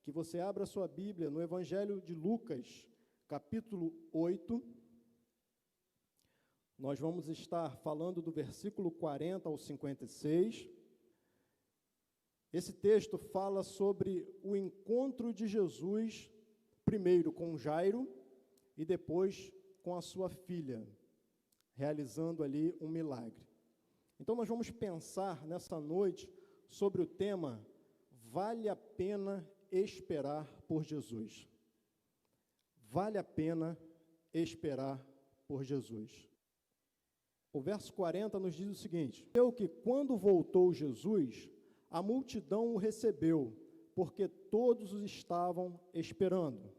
Que você abra sua Bíblia no Evangelho de Lucas, capítulo 8. Nós vamos estar falando do versículo 40 ao 56. Esse texto fala sobre o encontro de Jesus, primeiro com Jairo e depois com a sua filha, realizando ali um milagre. Então nós vamos pensar nessa noite sobre o tema Vale a pena esperar por Jesus. Vale a pena esperar por Jesus. O verso 40 nos diz o seguinte: que quando voltou Jesus, a multidão o recebeu, porque todos o estavam esperando.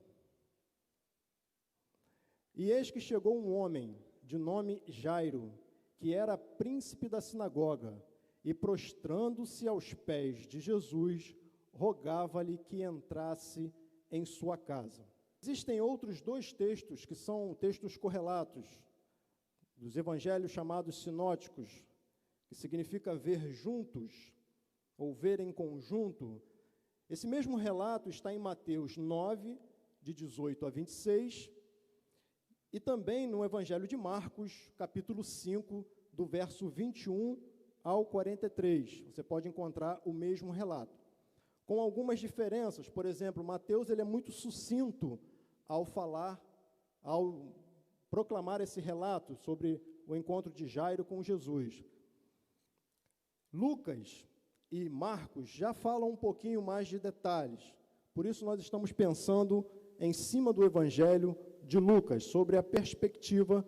E eis que chegou um homem, de nome Jairo, que era príncipe da sinagoga, e prostrando-se aos pés de Jesus, rogava-lhe que entrasse em sua casa. Existem outros dois textos que são textos correlatos, dos evangelhos chamados sinóticos, que significa ver juntos, ou ver em conjunto. Esse mesmo relato está em Mateus 9, de 18 a 26, e também no Evangelho de Marcos, capítulo 5, do verso 21 ao 43. Você pode encontrar o mesmo relato, com algumas diferenças. Por exemplo, Mateus ele é muito sucinto ao proclamar esse relato sobre o encontro de Jairo com Jesus. Lucas e Marcos já falam um pouquinho mais de detalhes. Por isso nós estamos pensando em cima do Evangelho de Lucas, sobre a perspectiva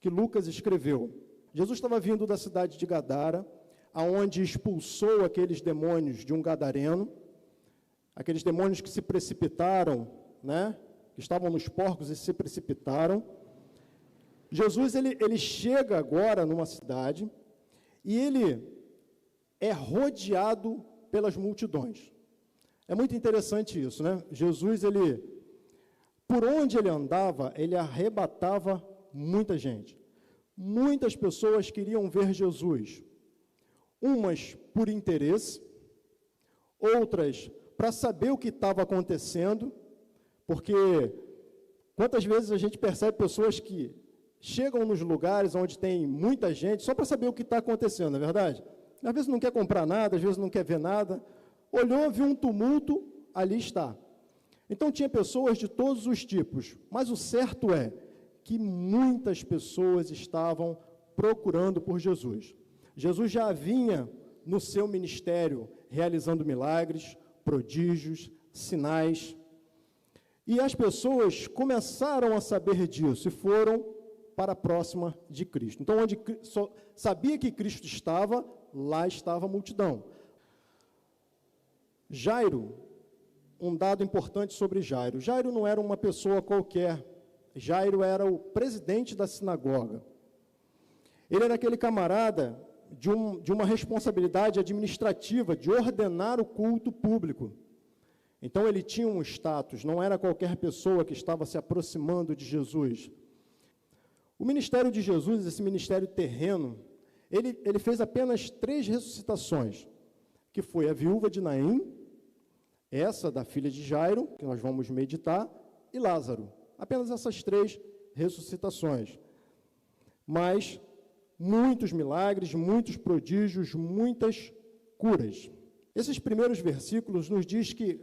que Lucas escreveu. Jesus estava vindo da cidade de Gadara, aonde expulsou aqueles demônios de um gadareno, aqueles demônios que se precipitaram, que estavam nos porcos e se precipitaram. Jesus ele chega agora numa cidade e ele é rodeado pelas multidões. É muito interessante isso, Jesus, por onde ele andava, ele arrebatava muita gente. Muitas pessoas queriam ver Jesus, umas por interesse, outras para saber o que estava acontecendo, porque quantas vezes a gente percebe pessoas que chegam nos lugares onde tem muita gente só para saber o que está acontecendo, não é verdade? Às vezes não quer comprar nada, às vezes não quer ver nada, olhou, viu um tumulto, ali está. Então tinha pessoas de todos os tipos, mas o certo é que muitas pessoas estavam procurando por Jesus. Jesus já vinha no seu ministério realizando milagres, prodígios, sinais, e as pessoas começaram a saber disso e foram para a próxima de Cristo. Então, onde sabia que Cristo estava, lá estava a multidão. Jairo, um dado importante sobre Jairo. Jairo não era uma pessoa qualquer. Jairo era o presidente da sinagoga. Ele era aquele camarada de uma responsabilidade administrativa, de ordenar o culto público. Então, ele tinha um status, não era qualquer pessoa que estava se aproximando de Jesus. O ministério de Jesus, esse ministério terreno, ele fez apenas 3 ressuscitações, que foi a viúva de Naim, essa da filha de Jairo, que nós vamos meditar, e Lázaro. Apenas essas 3 ressuscitações. Mas muitos milagres, muitos prodígios, muitas curas. Esses primeiros versículos nos diz que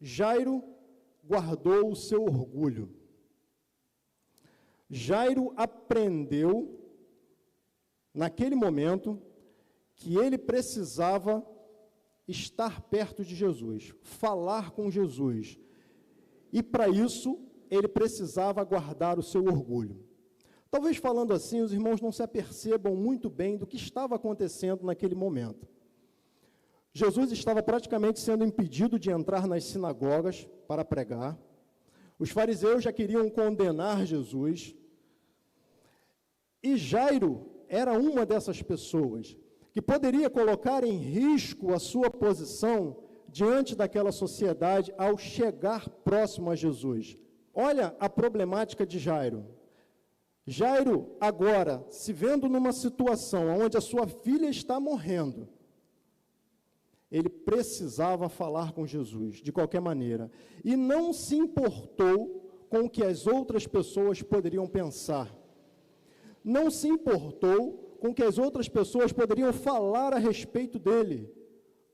Jairo guardou o seu orgulho. Jairo aprendeu, naquele momento, que ele precisava estar perto de Jesus, falar com Jesus. E, para isso, ele precisava guardar o seu orgulho. Talvez, falando assim, os irmãos não se apercebam muito bem do que estava acontecendo naquele momento. Jesus estava praticamente sendo impedido de entrar nas sinagogas para pregar. Os fariseus já queriam condenar Jesus. E Jairo era uma dessas pessoas que poderia colocar em risco a sua posição diante daquela sociedade ao chegar próximo a Jesus. Olha a problemática de Jairo. Jairo, agora, se vendo numa situação onde a sua filha está morrendo, ele precisava falar com Jesus, de qualquer maneira, e não se importou com o que as outras pessoas poderiam pensar. Não se importou com o que as outras pessoas poderiam falar a respeito dele.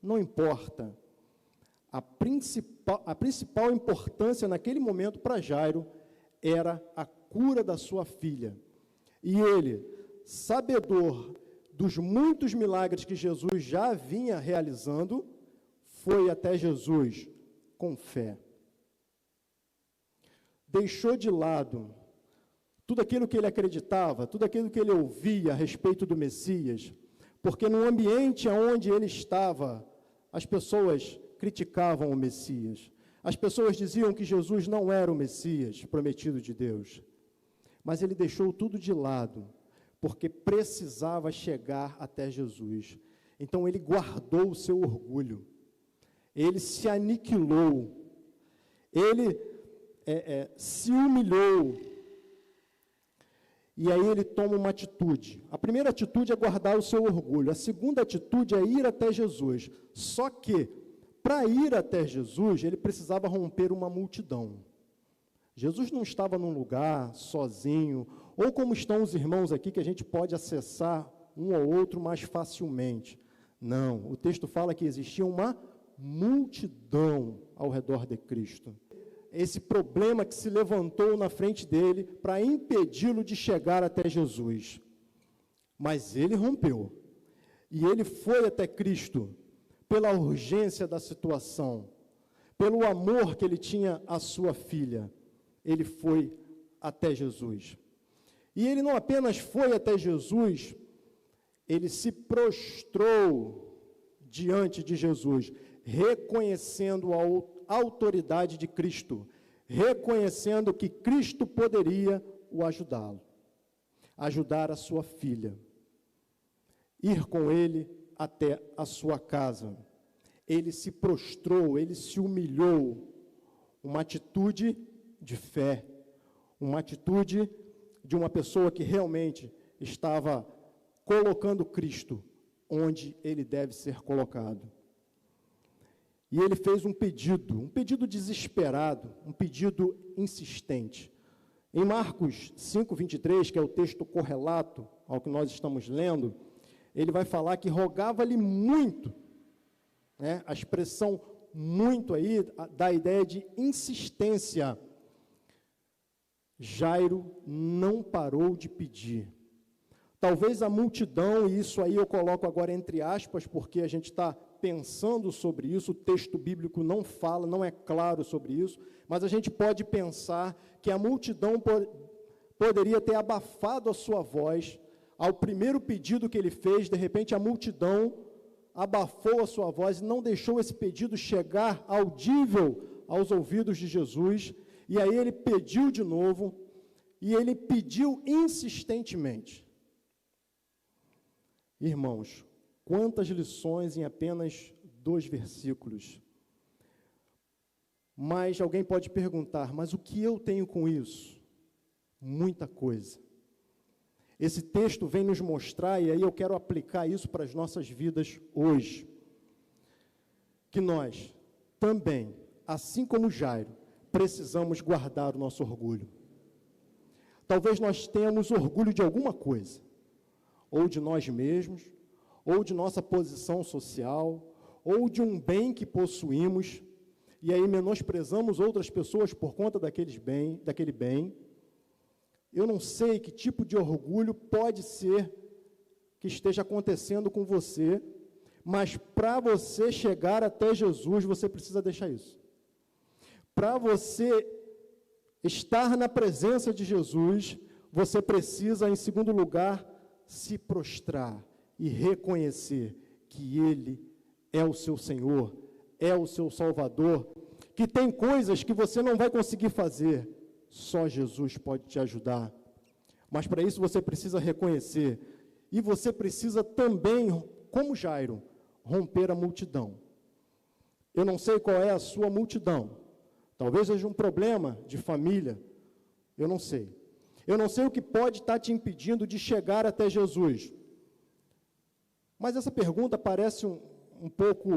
Não importa. A principal importância naquele momento para Jairo era a cura da sua filha. E ele, sabedor dos muitos milagres que Jesus já vinha realizando, foi até Jesus com fé. Deixou de lado tudo aquilo que ele acreditava, tudo aquilo que ele ouvia a respeito do Messias, porque no ambiente onde ele estava, as pessoas criticavam o Messias. As pessoas diziam que Jesus não era o Messias prometido de Deus. Mas ele deixou tudo de lado, porque precisava chegar até Jesus. Então ele guardou o seu orgulho, ele se aniquilou, ele se humilhou, e aí ele toma uma atitude. A primeira atitude é guardar o seu orgulho, a segunda atitude é ir até Jesus. Só que, para ir até Jesus, ele precisava romper uma multidão. Jesus não estava num lugar sozinho, ou como estão os irmãos aqui, que a gente pode acessar um ou outro mais facilmente. Não, o texto fala que existia uma multidão ao redor de Cristo. Esse problema que se levantou na frente dele para impedi-lo de chegar até Jesus. Mas ele rompeu, e ele foi até Cristo pela urgência da situação, pelo amor que ele tinha à sua filha. Ele foi até Jesus. E ele não apenas foi até Jesus, ele se prostrou diante de Jesus, reconhecendo a autoridade de Cristo, reconhecendo que Cristo poderia o ajudá-lo, ajudar a sua filha, ir com ele até a sua casa. Ele se prostrou, ele se humilhou, uma atitude de fé, uma atitude de uma pessoa que realmente estava colocando Cristo onde ele deve ser colocado. E ele fez um pedido desesperado, um pedido insistente. Em Marcos 5:23, que é o texto correlato ao que nós estamos lendo, ele vai falar que rogava-lhe muito, né? A expressão muito aí dá a ideia de insistência. Jairo não parou de pedir. Talvez a multidão, e isso aí eu coloco agora entre aspas, porque a gente está pensando sobre isso, o texto bíblico não fala, não é claro sobre isso, mas a gente pode pensar que a multidão poderia ter abafado a sua voz ao primeiro pedido que ele fez. De repente a multidão abafou a sua voz e não deixou esse pedido chegar audível aos ouvidos de Jesus, e aí ele pediu de novo, e ele pediu insistentemente. Irmãos, quantas lições em apenas 2 versículos. Mas alguém pode perguntar, mas o que eu tenho com isso? Muita coisa. Esse texto vem nos mostrar, e aí eu quero aplicar isso para as nossas vidas hoje, que nós também, assim como Jairo, precisamos guardar o nosso orgulho. Talvez nós tenhamos orgulho de alguma coisa, ou de nós mesmos, ou de nossa posição social, ou de um bem que possuímos, e aí menosprezamos outras pessoas por conta daquele bem. Eu não sei que tipo de orgulho pode ser que esteja acontecendo com você, mas para você chegar até Jesus, você precisa deixar isso. Para você estar na presença de Jesus, você precisa, em segundo lugar, se prostrar e reconhecer que Ele é o seu Senhor, é o seu Salvador, que tem coisas que você não vai conseguir fazer, só Jesus pode te ajudar. Mas para isso você precisa reconhecer, e você precisa também, como Jairo, romper a multidão. Eu não sei qual é a sua multidão, talvez seja um problema de família, eu não sei. Eu não sei o que pode estar te impedindo de chegar até Jesus. Mas essa pergunta parece um pouco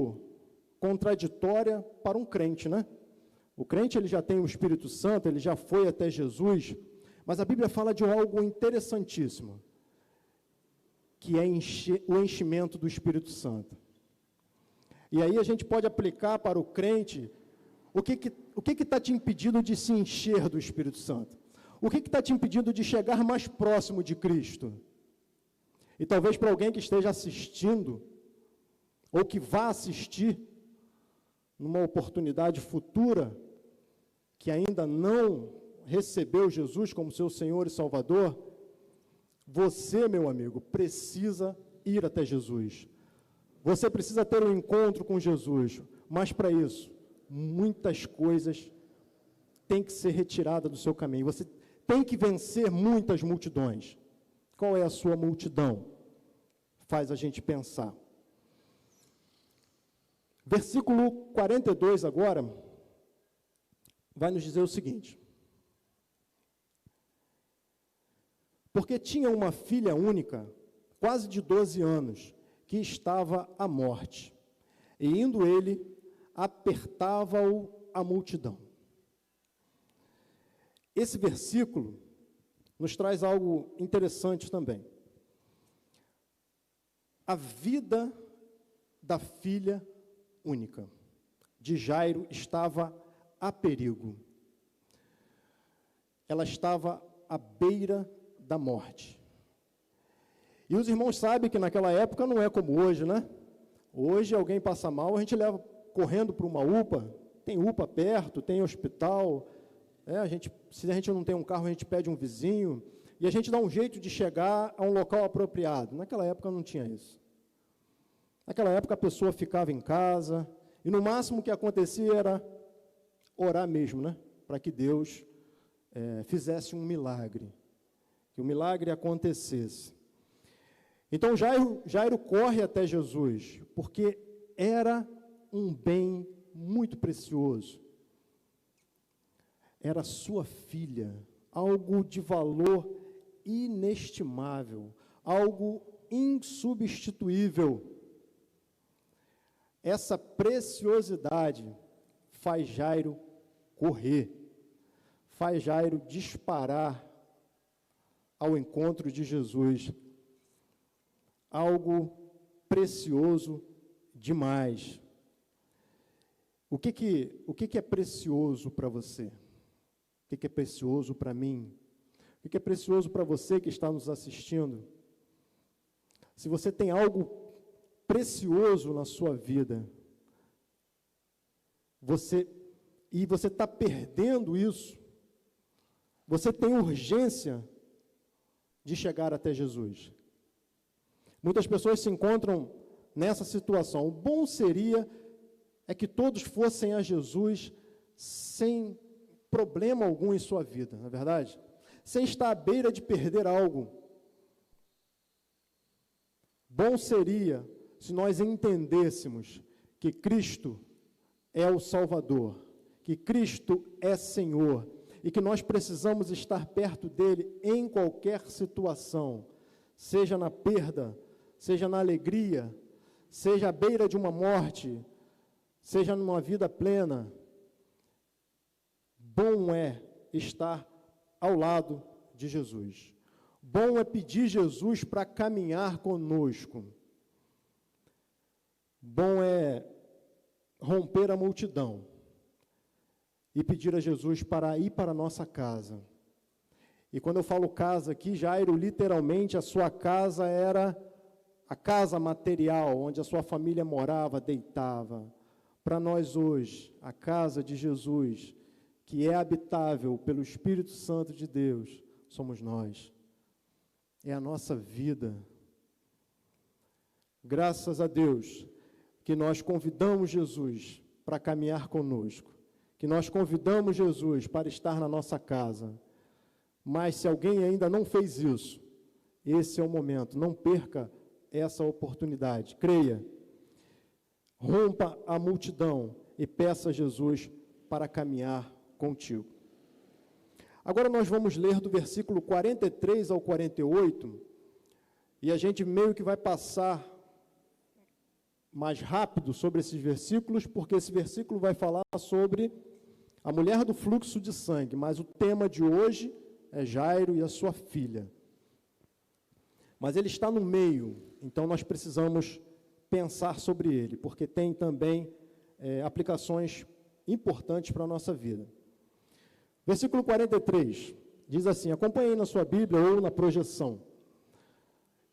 contraditória para um crente, né? O crente, ele já tem o Espírito Santo, ele já foi até Jesus, mas a Bíblia fala de algo interessantíssimo, que é o enchimento do Espírito Santo. E aí a gente pode aplicar para o crente, o que está te impedindo de se encher do Espírito Santo? O que está te impedindo de chegar mais próximo de Cristo? E talvez para alguém que esteja assistindo, ou que vá assistir, numa oportunidade futura, que ainda não recebeu Jesus como seu Senhor e Salvador, você, meu amigo, precisa ir até Jesus. Você precisa ter um encontro com Jesus, mas para isso, muitas coisas têm que ser retiradas do seu caminho. Você tem que vencer muitas multidões. Qual é a sua multidão? Faz a gente pensar. Versículo 42 agora, vai nos dizer o seguinte: porque tinha uma filha única, quase de 12 anos, que estava à morte, e indo ele, apertava-o a multidão. Esse versículo nos traz algo interessante também. A vida da filha única de Jairo estava a perigo. Ela estava à beira da morte. E os irmãos sabem que naquela época não é como hoje, né? Hoje alguém passa mal, a gente leva correndo para uma UPA, tem UPA perto, tem hospital, se a gente não tem um carro, a gente pede um vizinho, e a gente dá um jeito de chegar a um local apropriado. Naquela época não tinha isso. Naquela época a pessoa ficava em casa, e no máximo o que acontecia era orar mesmo, né? Para que Deus fizesse um milagre, que o milagre acontecesse. Então Jairo corre até Jesus, porque era um bem muito precioso. Era sua filha, algo de valor inestimável, algo insubstituível. Essa preciosidade faz Jairo correr, faz Jairo disparar ao encontro de Jesus. Algo precioso demais. O que é precioso para você? O que é precioso para mim? O que é precioso para você que está nos assistindo? Se você tem algo precioso na sua vida, você está perdendo isso, você tem urgência de chegar até Jesus. Muitas pessoas se encontram nessa situação. O bom seria que todos fossem a Jesus sem problema algum em sua vida, não é verdade? Sem estar à beira de perder algo. Bom seria se nós entendêssemos que Cristo é o Salvador, que Cristo é Senhor, e que nós precisamos estar perto dele em qualquer situação, seja na perda, seja na alegria, seja à beira de uma morte, seja numa vida plena. Bom é estar ao lado de Jesus. Bom é pedir Jesus para caminhar conosco. Bom é romper a multidão e pedir a Jesus para ir para a nossa casa. E quando eu falo casa aqui, Jairo, literalmente, a sua casa era a casa material, onde a sua família morava, deitava. Para nós hoje, a casa de Jesus, que é habitável pelo Espírito Santo de Deus, somos nós. É a nossa vida. Graças a Deus que nós convidamos Jesus para caminhar conosco, que nós convidamos Jesus para estar na nossa casa. Mas se alguém ainda não fez isso, esse é o momento, não perca essa oportunidade. Creia, rompa a multidão e peça a Jesus para caminhar contigo. Agora nós vamos ler do versículo 43 ao 48, e a gente meio que vai passar mais rápido sobre esses versículos, porque esse versículo vai falar sobre a mulher do fluxo de sangue, mas o tema de hoje é Jairo e a sua filha. Mas ele está no meio, então nós precisamos pensar sobre ele, porque tem também aplicações importantes para a nossa vida. Versículo 43, diz assim, acompanhei na sua Bíblia ou na projeção.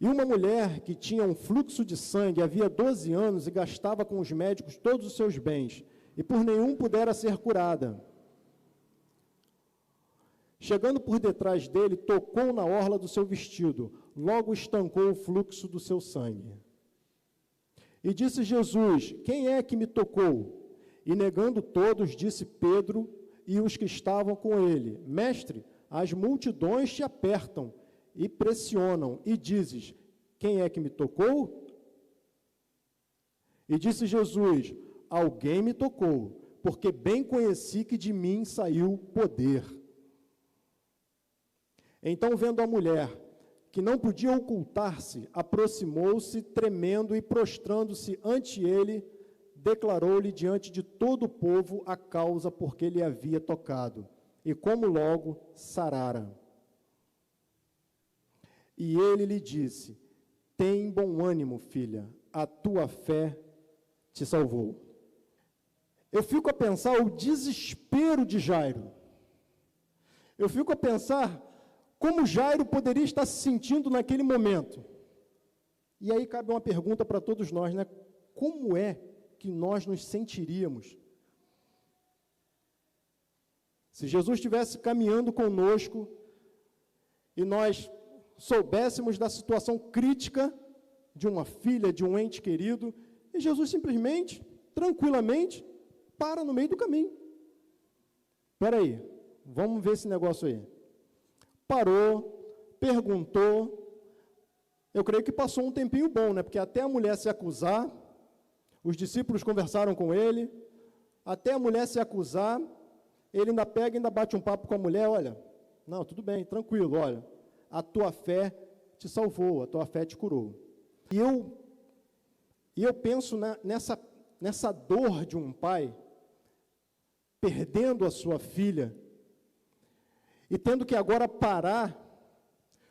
E uma mulher que tinha um fluxo de sangue havia 12 anos e gastava com os médicos todos os seus bens, e por nenhum pudera ser curada. Chegando por detrás dele, tocou na orla do seu vestido, logo estancou o fluxo do seu sangue. E disse Jesus, quem é que me tocou? E negando todos, disse Pedro e os que estavam com ele, mestre, as multidões te apertam e pressionam, e dizes, quem é que me tocou? E disse Jesus, alguém me tocou, porque bem conheci que de mim saiu poder. Então, vendo a mulher, que não podia ocultar-se, aproximou-se, tremendo e prostrando-se ante ele, declarou-lhe diante de todo o povo a causa por que lhe havia tocado, e como logo sarara. E ele lhe disse, tem bom ânimo, filha, a tua fé te salvou. Eu fico a pensar o desespero de Jairo. Eu fico a pensar como Jairo poderia estar se sentindo naquele momento. E aí cabe uma pergunta para todos nós, né? Como é que nós nos sentiríamos se Jesus estivesse caminhando conosco e nós soubéssemos da situação crítica de uma filha, de um ente querido, e Jesus simplesmente, tranquilamente, para no meio do caminho. Espera aí, vamos ver esse negócio aí. Parou, perguntou, eu creio que passou um tempinho bom, né? Porque até a mulher se acusar, os discípulos conversaram com ele, até a mulher se acusar, ele ainda pega e ainda bate um papo com a mulher, olha, não, tudo bem, tranquilo, olha, a tua fé te salvou, a tua fé te curou. E eu penso nessa dor de um pai, perdendo a sua filha, e tendo que agora parar,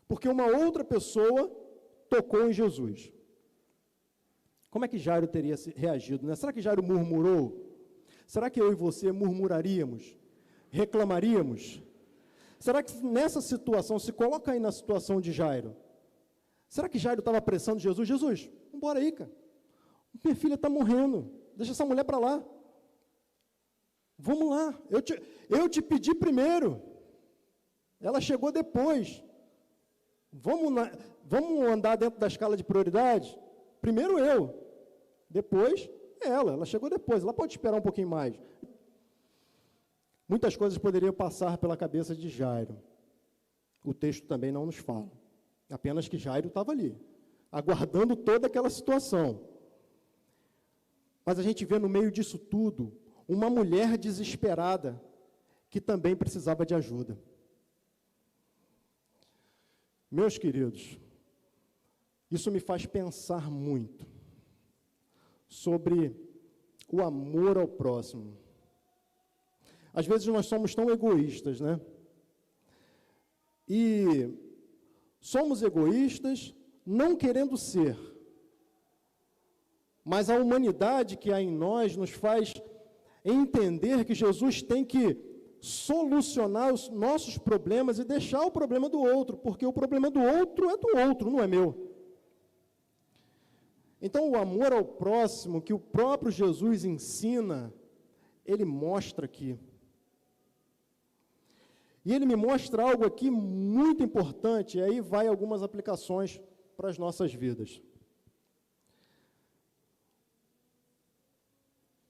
porque uma outra pessoa tocou em Jesus. Como é que Jairo teria reagido, né? Será que Jairo murmurou? Será que eu e você murmuraríamos? Reclamaríamos? Será que nessa situação, se coloca aí na situação de Jairo, será que Jairo estava apressando Jesus? Jesus, vambora aí, cara. Minha filha está morrendo, deixa essa mulher para lá. Vamos lá, eu te pedi primeiro, ela chegou depois. Vamos andar dentro da escala de prioridade? Primeiro eu, depois ela chegou depois, ela pode esperar um pouquinho mais. Muitas coisas poderiam passar pela cabeça de Jairo. O texto também não nos fala. Apenas que Jairo estava ali, aguardando toda aquela situação. Mas a gente vê no meio disso tudo, uma mulher desesperada, que também precisava de ajuda. Meus queridos, isso me faz pensar muito sobre o amor ao próximo. Às vezes nós somos tão egoístas, né? E somos egoístas não querendo ser. Mas a humanidade que há em nós nos faz entender que Jesus tem que solucionar os nossos problemas e deixar o problema do outro, porque o problema do outro é do outro, não é meu. Então, o amor ao próximo, que o próprio Jesus ensina, ele mostra aqui. E ele me mostra algo aqui muito importante, e aí vai algumas aplicações para as nossas vidas.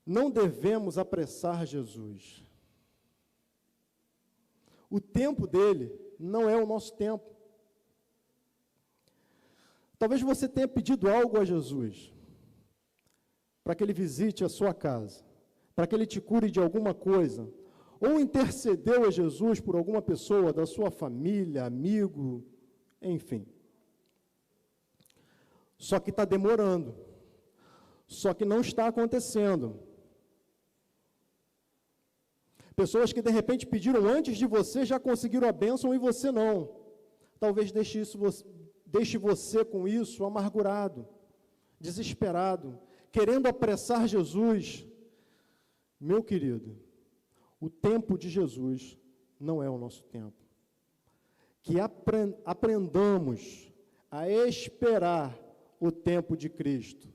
Não devemos apressar Jesus. O tempo dele não é o nosso tempo. Talvez você tenha pedido algo a Jesus, para que ele visite a sua casa, para que ele te cure de alguma coisa, ou intercedeu a Jesus por alguma pessoa da sua família, amigo, enfim. Só que está demorando. Só que não está acontecendo. Pessoas que de repente pediram antes de você, já conseguiram a bênção e você não. Talvez deixe você com isso amargurado, desesperado, querendo apressar Jesus. Meu querido, o tempo de Jesus não é o nosso tempo. Que aprendamos a esperar o tempo de Cristo.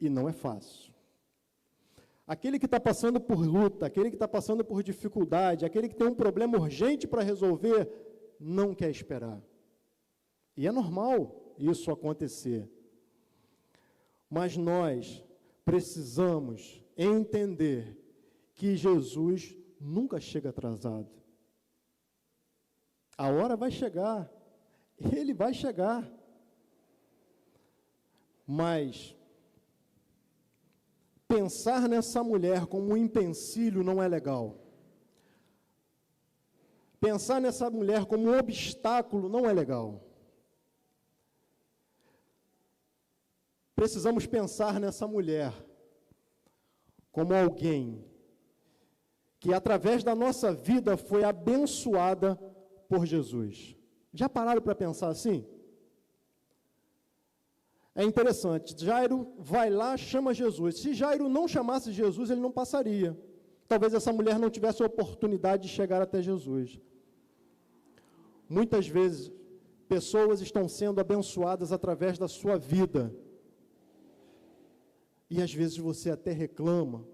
E não é fácil. Aquele que está passando por luta, aquele que está passando por dificuldade, aquele que tem um problema urgente para resolver, não quer esperar. E é normal isso acontecer. Mas nós precisamos entender que Jesus nunca chega atrasado. A hora vai chegar, ele vai chegar. Mas pensar nessa mulher como um empecilho não é legal. Pensar nessa mulher como um obstáculo não é legal. Precisamos pensar nessa mulher como alguém que, através da nossa vida, foi abençoada por Jesus. Já pararam para pensar assim? É interessante, Jairo vai lá, chama Jesus. Se Jairo não chamasse Jesus, ele não passaria. Talvez essa mulher não tivesse a oportunidade de chegar até Jesus. Muitas vezes, pessoas estão sendo abençoadas através da sua vida. E às vezes você até reclama,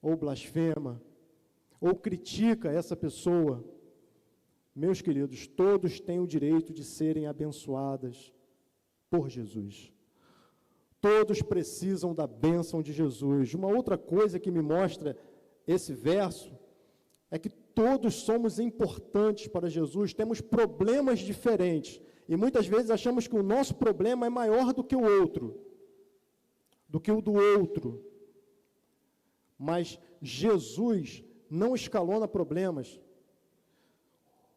ou blasfema, ou critica essa pessoa. Meus queridos, todos têm o direito de serem abençoadas por Jesus. Todos precisam da bênção de Jesus. Uma outra coisa que me mostra esse verso é que todos somos importantes para Jesus, temos problemas diferentes, e muitas vezes achamos que o nosso problema é maior do que o outro, do que o do outro. Mas Jesus não escalona problemas.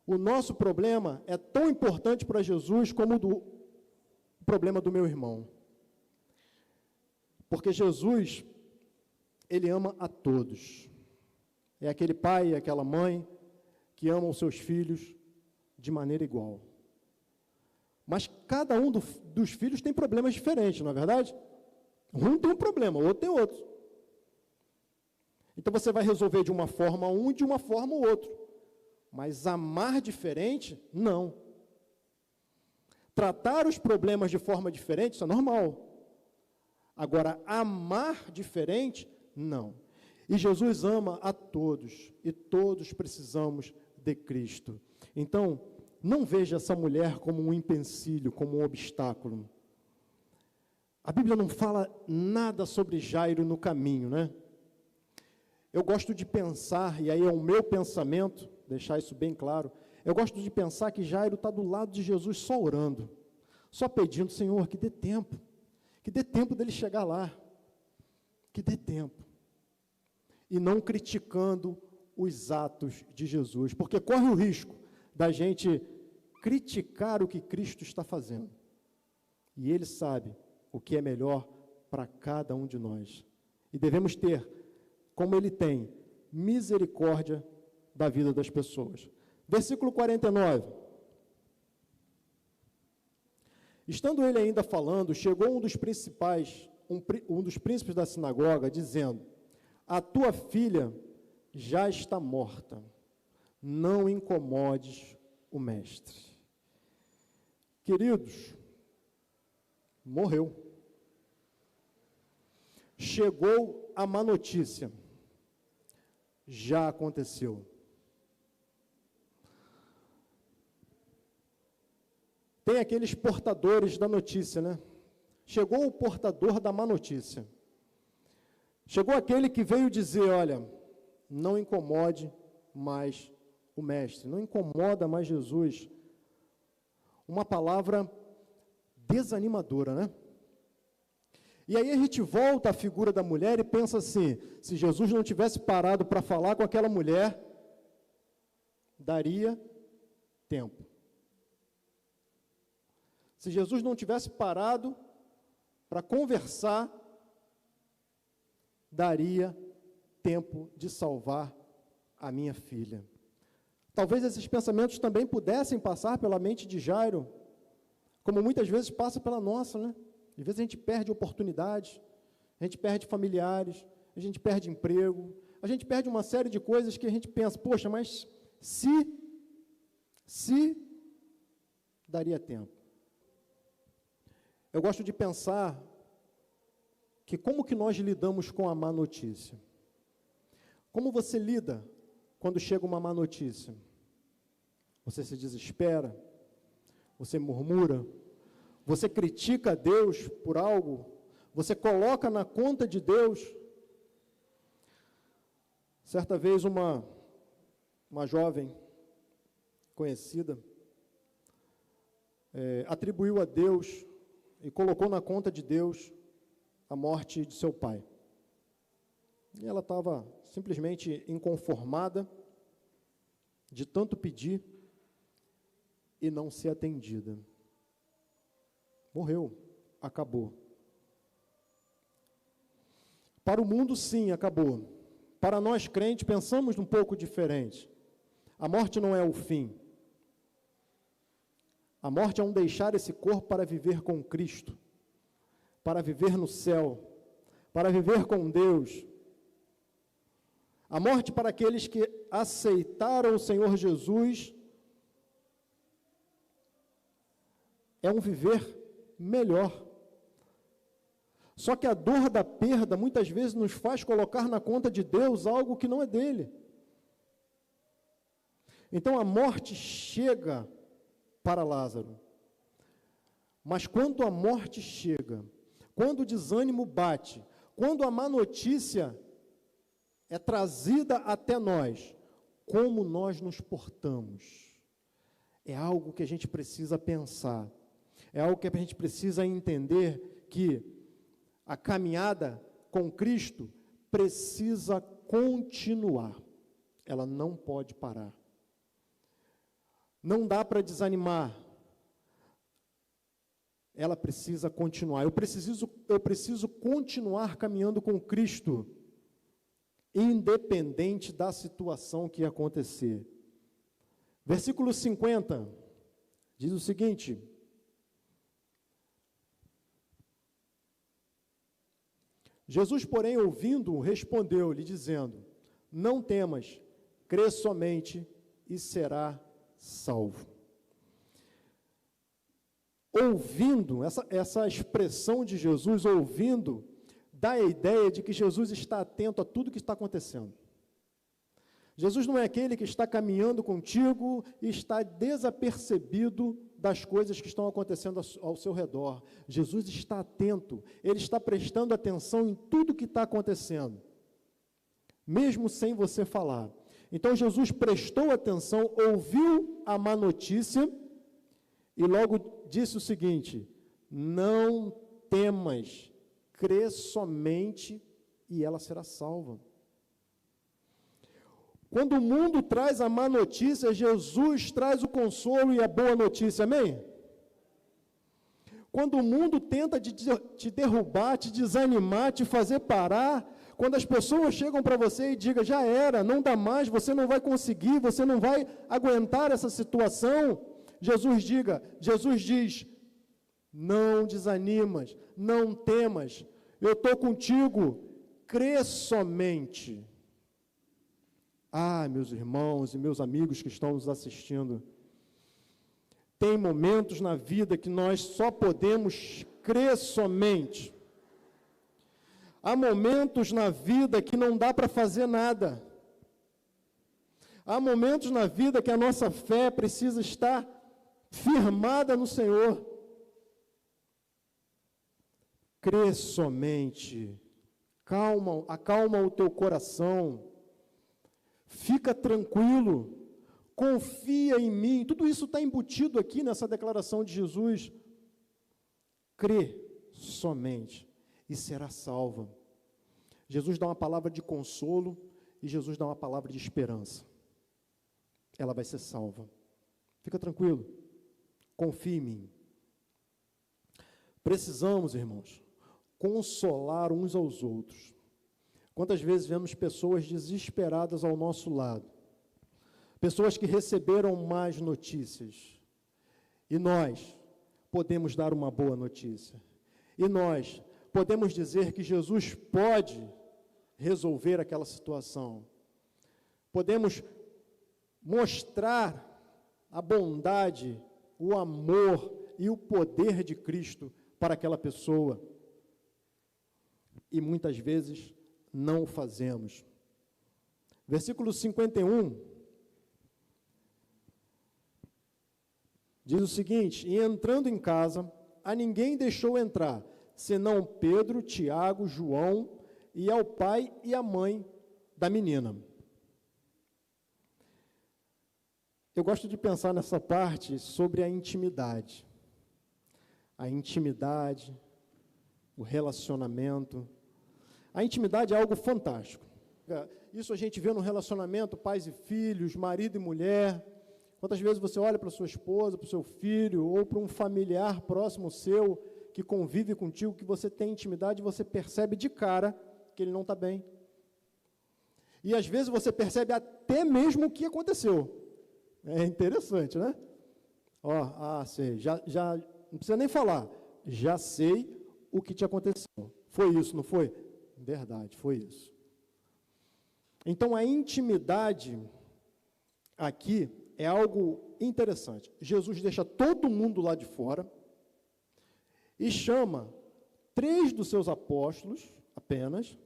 O nosso problema é tão importante para Jesus como o problema do meu irmão. Porque Jesus, ele ama a todos. É aquele pai, aquela mãe que ama os seus filhos de maneira igual. Mas cada um dos filhos tem problemas diferentes, não é verdade? Um tem um problema, o outro tem outro. Então você vai resolver de uma forma um e de uma forma o outro. Mas amar diferente, não. Tratar os problemas de forma diferente, isso é normal. Agora, amar diferente, não. E Jesus ama a todos, e todos precisamos de Cristo. Então, não veja essa mulher como um empecilho, como um obstáculo. A Bíblia não fala nada sobre Jairo no caminho, né? Eu gosto de pensar, e aí é o meu pensamento, deixar isso bem claro, eu gosto de pensar que Jairo está do lado de Jesus só orando, só pedindo, Senhor, que dê tempo dele chegar lá, que dê tempo, e não criticando os atos de Jesus, porque corre o risco da gente criticar o que Cristo está fazendo, e Ele sabe o que é melhor para cada um de nós, e devemos ter, como Ele tem, misericórdia da vida das pessoas. Versículo 49. Estando ele ainda falando, chegou um dos príncipes da sinagoga, dizendo, a tua filha já está morta, não incomodes o mestre. Queridos, morreu. Chegou a má notícia. Já aconteceu. Tem aqueles portadores da notícia, né? Chegou o portador da má notícia. Chegou aquele que veio dizer, olha, não incomode mais o mestre, não incomoda mais Jesus. Uma palavra desanimadora, né? E aí a gente volta à figura da mulher e pensa assim, se Jesus não tivesse parado para falar com aquela mulher, daria tempo. Se Jesus não tivesse parado para conversar, daria tempo de salvar a minha filha. Talvez esses pensamentos também pudessem passar pela mente de Jairo, como muitas vezes passa pela nossa, né? Às vezes a gente perde oportunidades, a gente perde familiares, a gente perde emprego, a gente perde uma série de coisas que a gente pensa, poxa, mas se daria tempo. Eu gosto de pensar que como que nós lidamos com a má notícia? Como você lida quando chega uma má notícia? Você se desespera? Você murmura? Você critica a Deus por algo? Você coloca na conta de Deus? Certa vez uma jovem conhecida atribuiu a Deus e colocou na conta de Deus a morte de seu pai. E ela estava simplesmente inconformada de tanto pedir e não ser atendida. Morreu, acabou. Para o mundo, sim, acabou. Para nós crentes, pensamos um pouco diferente. A morte não é o fim. A morte é um deixar esse corpo para viver com Cristo, para viver no céu, para viver com Deus. A morte para aqueles que aceitaram o Senhor Jesus é um viver melhor. Só que a dor da perda muitas vezes nos faz colocar na conta de Deus algo que não é dele. Então a morte chega para Lázaro. Mas quando a morte chega, quando o desânimo bate, quando a má notícia é trazida até nós, como nós nos portamos? É algo que a gente precisa pensar. É algo que a gente precisa entender que a caminhada com Cristo precisa continuar. Ela não pode parar. Não dá para desanimar. Ela precisa continuar. Eu preciso continuar caminhando com Cristo, independente da situação que acontecer. Versículo 50 diz o seguinte: Jesus, porém, ouvindo-o, respondeu-lhe, dizendo: não temas, crê somente e será salvo. Ouvindo, essa expressão de Jesus, ouvindo, dá a ideia de que Jesus está atento a tudo que está acontecendo. Jesus não é aquele que está caminhando contigo e está desapercebido das coisas que estão acontecendo ao seu redor. Jesus está atento, ele está prestando atenção em tudo que está acontecendo, mesmo sem você falar. Então Jesus prestou atenção, ouviu a má notícia e logo disse o seguinte: não temas, crê somente e ela será salva. Quando o mundo traz a má notícia, Jesus traz o consolo e a boa notícia, amém? Quando o mundo tenta te derrubar, te desanimar, te fazer parar, quando as pessoas chegam para você e digam, já era, não dá mais, você não vai conseguir, você não vai aguentar essa situação, Jesus diz, não desanimas, não temas, eu estou contigo, crê somente. Ah, meus irmãos e meus amigos que estão nos assistindo, tem momentos na vida que nós só podemos crer somente. Há momentos na vida que não dá para fazer nada. Há momentos na vida que a nossa fé precisa estar firmada no Senhor. Crê somente. Acalma o teu coração. Fica tranquilo, confia em mim. Tudo isso está embutido aqui nessa declaração de Jesus. Crê somente. e será salva. Jesus dá uma palavra de consolo e Jesus dá uma palavra de esperança. Ela vai ser salva. Fica tranquilo, confie em mim. Precisamos, irmãos, consolar uns aos outros. Quantas vezes vemos pessoas desesperadas ao nosso lado, pessoas que receberam más notícias, e nós podemos dar uma boa notícia, e nós podemos dizer que Jesus pode resolver aquela situação, podemos mostrar a bondade, o amor e o poder de Cristo para aquela pessoa, e muitas vezes não o fazemos. Versículo 51 diz o seguinte: e entrando em casa, a ninguém deixou entrar, senão Pedro, Tiago, João, e ao pai e à mãe da menina. Eu gosto de pensar nessa parte sobre a intimidade. A intimidade, o relacionamento. A intimidade é algo fantástico. Isso a gente vê no relacionamento, pais e filhos, marido e mulher. Quantas vezes você olha para sua esposa, para o seu filho, ou para um familiar próximo seu, que convive contigo, que você tem intimidade, e você percebe de cara que ele não está bem. E às vezes você percebe até mesmo o que aconteceu. É interessante, né? Sei, já não precisa nem falar, já sei o que te aconteceu. Foi isso, não foi? Verdade, foi isso. Então, a intimidade aqui é algo interessante. Jesus deixa todo mundo lá de fora e chama 3 dos seus apóstolos, apenas,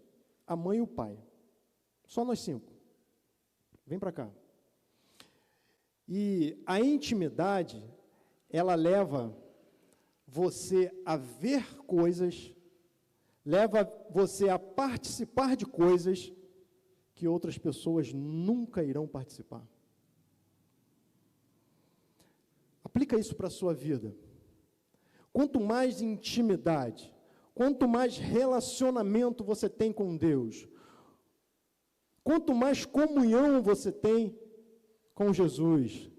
a mãe e o pai. Só nós 5. Vem para cá. E a intimidade, ela leva você a ver coisas, leva você a participar de coisas que outras pessoas nunca irão participar. Aplica isso para a sua vida. Quanto mais intimidade, quanto mais relacionamento você tem com Deus, quanto mais comunhão você tem com Jesus,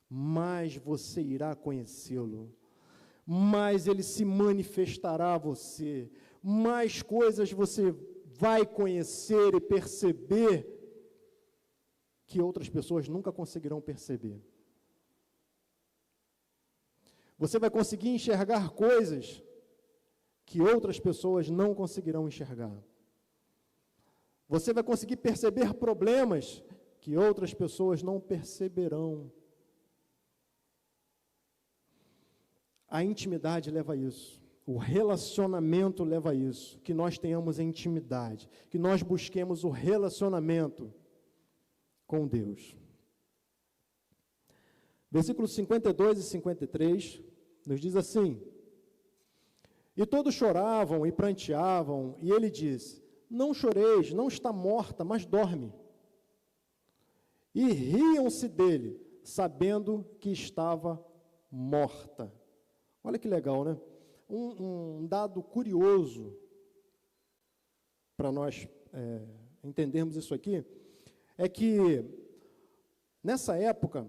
mais você irá conhecê-lo, mais ele se manifestará a você, mais coisas você vai conhecer e perceber que outras pessoas nunca conseguirão perceber. Você vai conseguir enxergar coisas que outras pessoas não conseguirão enxergar. Você vai conseguir perceber problemas que outras pessoas não perceberão. A intimidade leva a isso. O relacionamento leva a isso. Que nós tenhamos a intimidade. Que nós busquemos o relacionamento com Deus. Versículos 52 e 53 nos diz assim: e todos choravam e pranteavam, e ele disse: não choreis, não está morta, mas dorme. E riam-se dele, sabendo que estava morta. Olha que legal, né? Um dado curioso para nós entendermos isso aqui, é que nessa época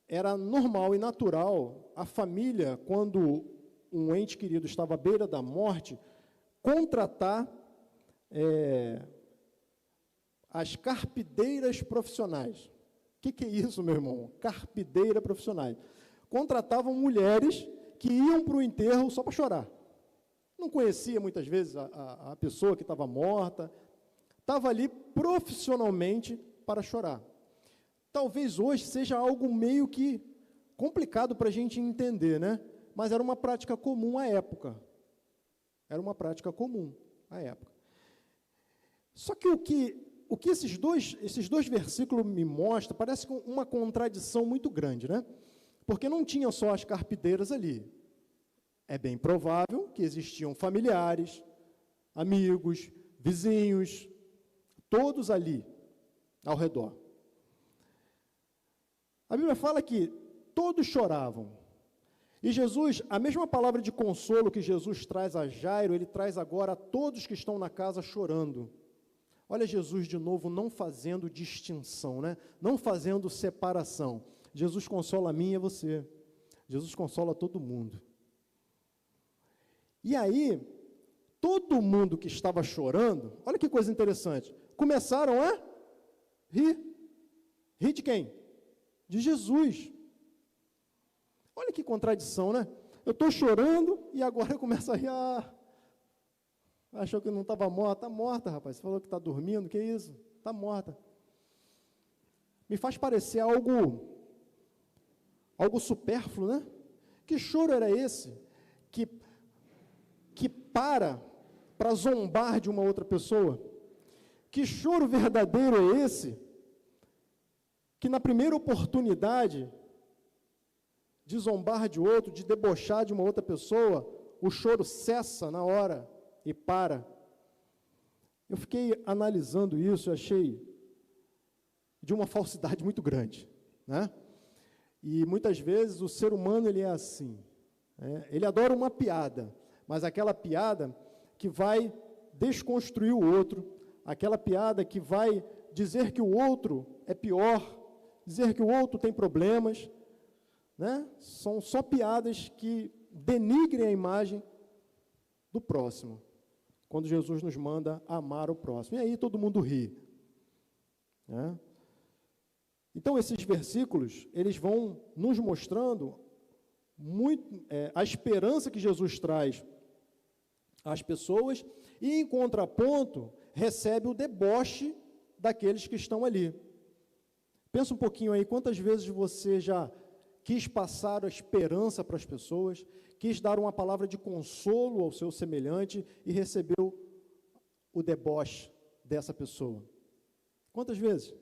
era normal e natural a família, quando um ente querido estava à beira da morte, contratar as carpideiras profissionais. O que é isso, meu irmão? Carpideira profissionais. Contratavam mulheres que iam para o enterro só para chorar. Não conhecia muitas vezes a pessoa que estava morta, estava ali profissionalmente para chorar. Talvez hoje seja algo meio que complicado para a gente entender, né? Mas era uma prática comum à época. Era uma prática comum à época. Só que o que esses dois versículos me mostram parece uma contradição muito grande, né? Porque não tinha só as carpideiras ali. É bem provável que existiam familiares, amigos, vizinhos, todos ali ao redor. A Bíblia fala que todos choravam. E Jesus, a mesma palavra de consolo que Jesus traz a Jairo, ele traz agora a todos que estão na casa chorando. Olha Jesus de novo não fazendo distinção, né? Não fazendo separação. Jesus consola a mim e a você. Jesus consola todo mundo. E aí, todo mundo que estava chorando, olha que coisa interessante, começaram a rir. Rir de quem? De Jesus. Olha que contradição, né? Eu estou chorando e agora eu começo a rir. Achou que não estava morta? Está morta, rapaz. Você falou que está dormindo, que isso? Está morta. Me faz parecer algo supérfluo, né? Que choro era esse? Que para zombar de uma outra pessoa? Que choro verdadeiro é esse? Que na primeira oportunidade de zombar de outro, de debochar de uma outra pessoa, o choro cessa na hora e para. Eu fiquei analisando isso e achei de uma falsidade muito grande, né? E muitas vezes o ser humano ele é assim, né? Ele adora uma piada, mas aquela piada que vai desconstruir o outro, aquela piada que vai dizer que o outro é pior, dizer que o outro tem problemas, né? São só piadas que denigrem a imagem do próximo, quando Jesus nos manda amar o próximo. E aí todo mundo ri, né? Então, esses versículos, eles vão nos mostrando a esperança que Jesus traz às pessoas e, em contraponto, recebe o deboche daqueles que estão ali. Pensa um pouquinho aí, quantas vezes você já quis passar a esperança para as pessoas, quis dar uma palavra de consolo ao seu semelhante e recebeu o deboche dessa pessoa? Quantas vezes?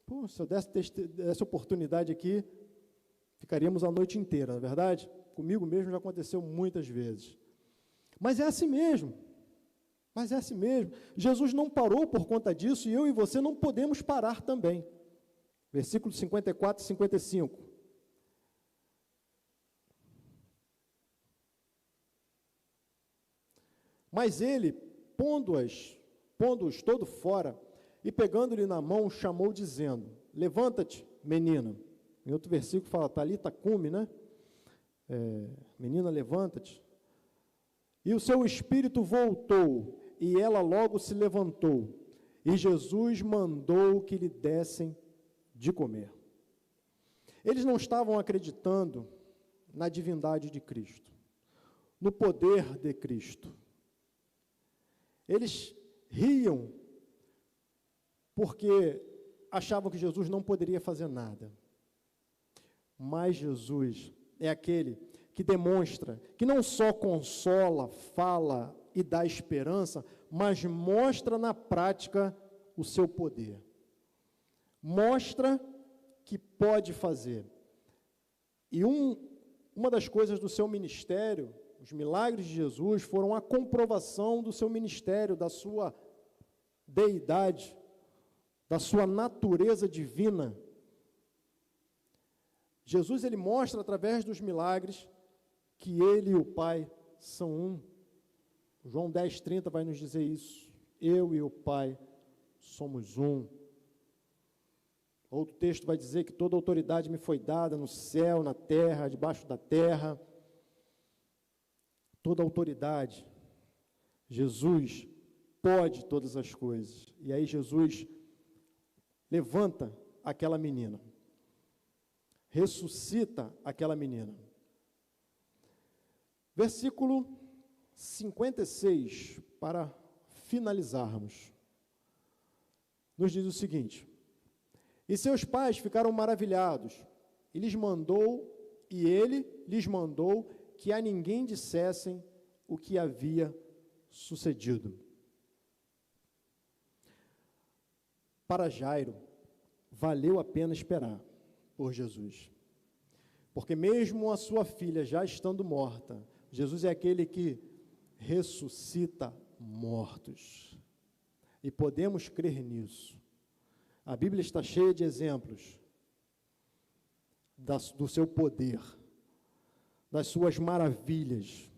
Pô, se eu desse essa oportunidade aqui, ficaríamos a noite inteira, não é verdade? Comigo mesmo já aconteceu muitas vezes. Mas é assim mesmo. Mas é assim mesmo. Jesus não parou por conta disso e eu e você não podemos parar também. Versículos 54 e 55. Mas ele, pondo-os todo fora, e pegando-lhe na mão, chamou, dizendo: levanta-te, menina. Em outro versículo fala, Talita cumi, né? Menina, levanta-te. E o seu espírito voltou, e ela logo se levantou. E Jesus mandou que lhe dessem de comer. Eles não estavam acreditando na divindade de Cristo, no poder de Cristo. Eles riam porque achavam que Jesus não poderia fazer nada. Mas Jesus é aquele que demonstra, que não só consola, fala e dá esperança, mas mostra na prática o seu poder. Mostra que pode fazer. E uma das coisas do seu ministério, os milagres de Jesus, foram a comprovação do seu ministério, da sua deidade, da sua natureza divina. Jesus, ele mostra através dos milagres que ele e o Pai são um. João 10:30 vai nos dizer isso. Eu e o Pai somos um. Outro texto vai dizer que toda autoridade me foi dada no céu, na terra, debaixo da terra. Toda autoridade. Jesus pode todas as coisas. E aí Jesus levanta aquela menina, ressuscita aquela menina. Versículo 56, para finalizarmos, nos diz o seguinte: e seus pais ficaram maravilhados, e ele lhes mandou que a ninguém dissessem o que havia sucedido. Para Jairo, valeu a pena esperar por Jesus. Porque mesmo a sua filha já estando morta, Jesus é aquele que ressuscita mortos. E podemos crer nisso. A Bíblia está cheia de exemplos do seu poder, das suas maravilhas.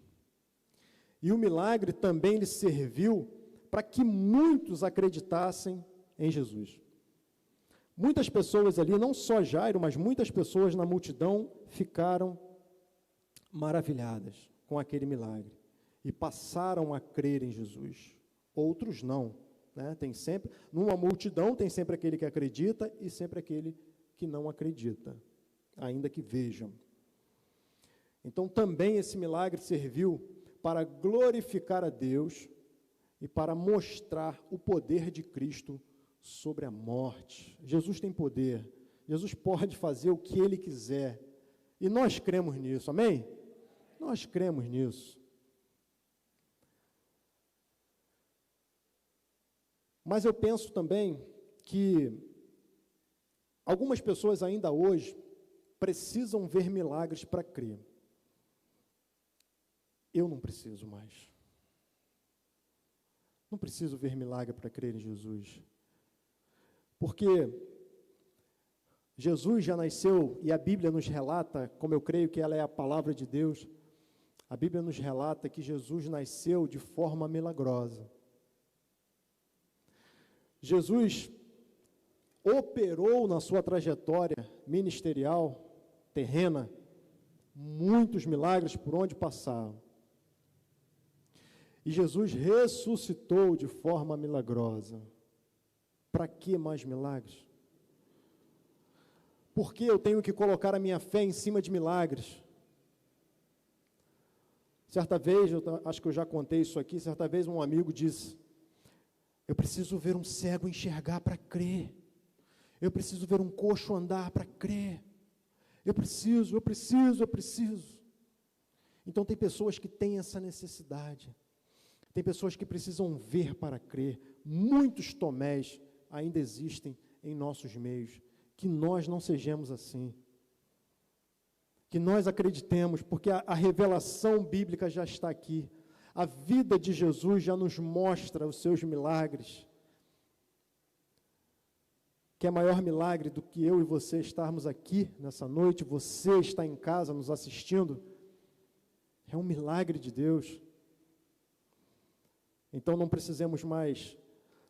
E o milagre também lhe serviu para que muitos acreditassem em Jesus. Muitas pessoas ali, não só Jairo, mas muitas pessoas na multidão ficaram maravilhadas com aquele milagre e passaram a crer em Jesus. Outros não, né? Tem sempre, numa multidão tem sempre aquele que acredita e sempre aquele que não acredita, ainda que vejam. Então também esse milagre serviu para glorificar a Deus e para mostrar o poder de Cristo sobre a morte. Jesus tem poder, Jesus pode fazer o que Ele quiser, e nós cremos nisso, amém? Nós cremos nisso. Mas eu penso também que algumas pessoas ainda hoje precisam ver milagres para crer. Eu não preciso mais. Não preciso ver milagre para crer em Jesus. Porque Jesus já nasceu, e a Bíblia nos relata, como eu creio que ela é a palavra de Deus, a Bíblia nos relata que Jesus nasceu de forma milagrosa. Jesus operou na sua trajetória ministerial, terrena, muitos milagres por onde passaram. E Jesus ressuscitou de forma milagrosa. Para que mais milagres? Por que eu tenho que colocar a minha fé em cima de milagres? Certa vez, acho que eu já contei isso aqui, certa vez um amigo disse: eu preciso ver um cego enxergar para crer. Eu preciso ver um coxo andar para crer. Eu preciso. Então tem pessoas que têm essa necessidade. Tem pessoas que precisam ver para crer. Muitos Tomés ainda existem em nossos meios. Que nós não sejamos assim. Que nós acreditemos, porque a revelação bíblica já está aqui. A vida de Jesus já nos mostra os seus milagres. Que é maior milagre do que eu e você estarmos aqui nessa noite, você está em casa nos assistindo, é um milagre de Deus. Então não precisamos mais,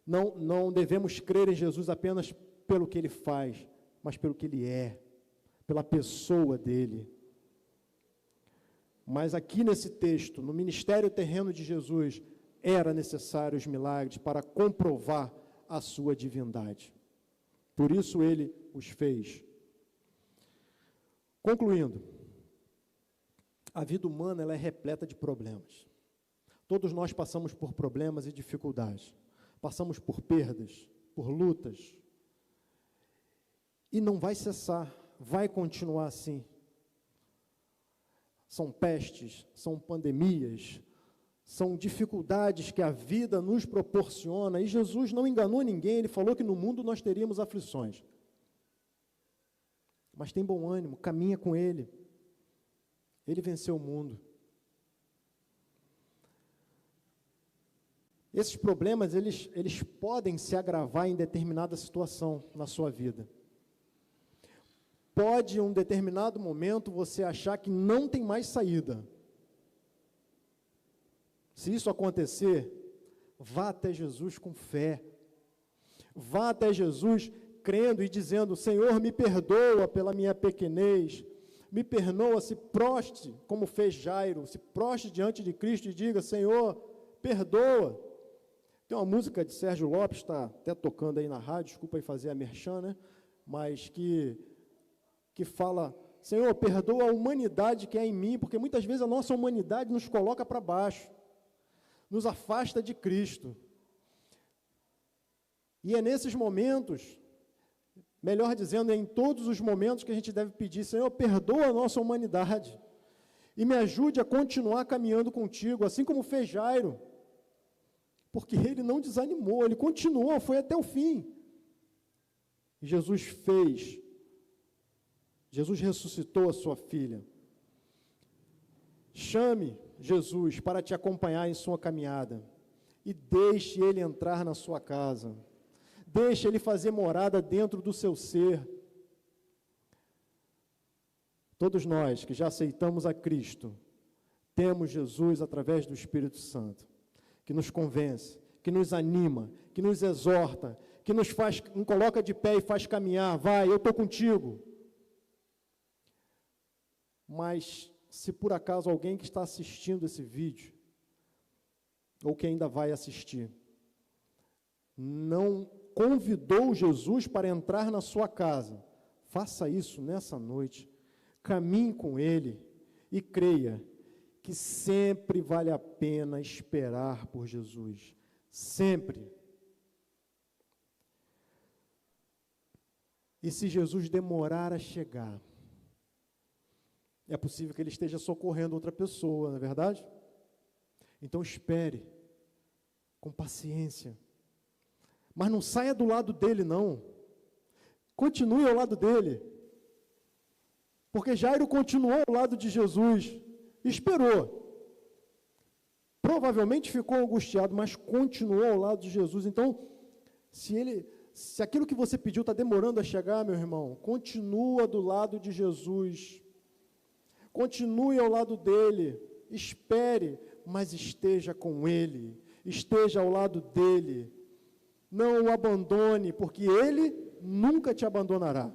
não devemos crer em Jesus apenas pelo que Ele faz, mas pelo que Ele é, pela pessoa dEle. Mas aqui nesse texto, no ministério terreno de Jesus, era necessário os milagres para comprovar a sua divindade. Por isso Ele os fez. Concluindo, a vida humana ela é repleta de problemas. Todos nós passamos por problemas e dificuldades. Passamos por perdas, por lutas. E não vai cessar, vai continuar assim. São pestes, são pandemias, são dificuldades que a vida nos proporciona, e Jesus não enganou ninguém, Ele falou que no mundo nós teríamos aflições. Mas tem bom ânimo, caminha com Ele. Ele venceu o mundo. Esses problemas, eles podem se agravar em determinada situação na sua vida. Pode, em um determinado momento, você achar que não tem mais saída. Se isso acontecer, vá até Jesus com fé. Vá até Jesus crendo e dizendo: Senhor, me perdoa pela minha pequenez. Me perdoa, se proste, como fez Jairo, se proste diante de Cristo e diga: Senhor, perdoa. Tem uma música de Sérgio Lopes, está até tocando aí na rádio, desculpa aí fazer a merchan, né? Mas que fala: Senhor, perdoa a humanidade que é em mim, porque muitas vezes a nossa humanidade nos coloca para baixo, nos afasta de Cristo. E é nesses momentos, melhor dizendo, é em todos os momentos que a gente deve pedir: Senhor, perdoa a nossa humanidade e me ajude a continuar caminhando contigo, assim como fez Jairo, porque ele não desanimou, ele continuou, foi até o fim. E Jesus ressuscitou a sua filha. Chame Jesus para te acompanhar em sua caminhada e deixe Ele entrar na sua casa. Deixe Ele fazer morada dentro do seu ser. Todos nós que já aceitamos a Cristo, temos Jesus através do Espírito Santo, que nos convence, que nos anima, que nos exorta, que nos coloca de pé e faz caminhar. Vai, eu estou contigo. Mas, se por acaso alguém que está assistindo esse vídeo, ou que ainda vai assistir, não convidou Jesus para entrar na sua casa, faça isso nessa noite, caminhe com Ele e creia que sempre vale a pena esperar por Jesus, sempre. E se Jesus demorar a chegar, é possível que Ele esteja socorrendo outra pessoa, não é verdade? Então espere, com paciência, mas não saia do lado dele, não. Continue ao lado dele. Porque Jairo continuou ao lado de Jesus, esperou. Provavelmente ficou angustiado, mas continuou ao lado de Jesus. Então, se aquilo que você pediu está demorando a chegar, meu irmão, continua do lado de Jesus. Continue ao lado dele, espere, mas esteja com ele, esteja ao lado dele. Não o abandone, porque ele nunca te abandonará.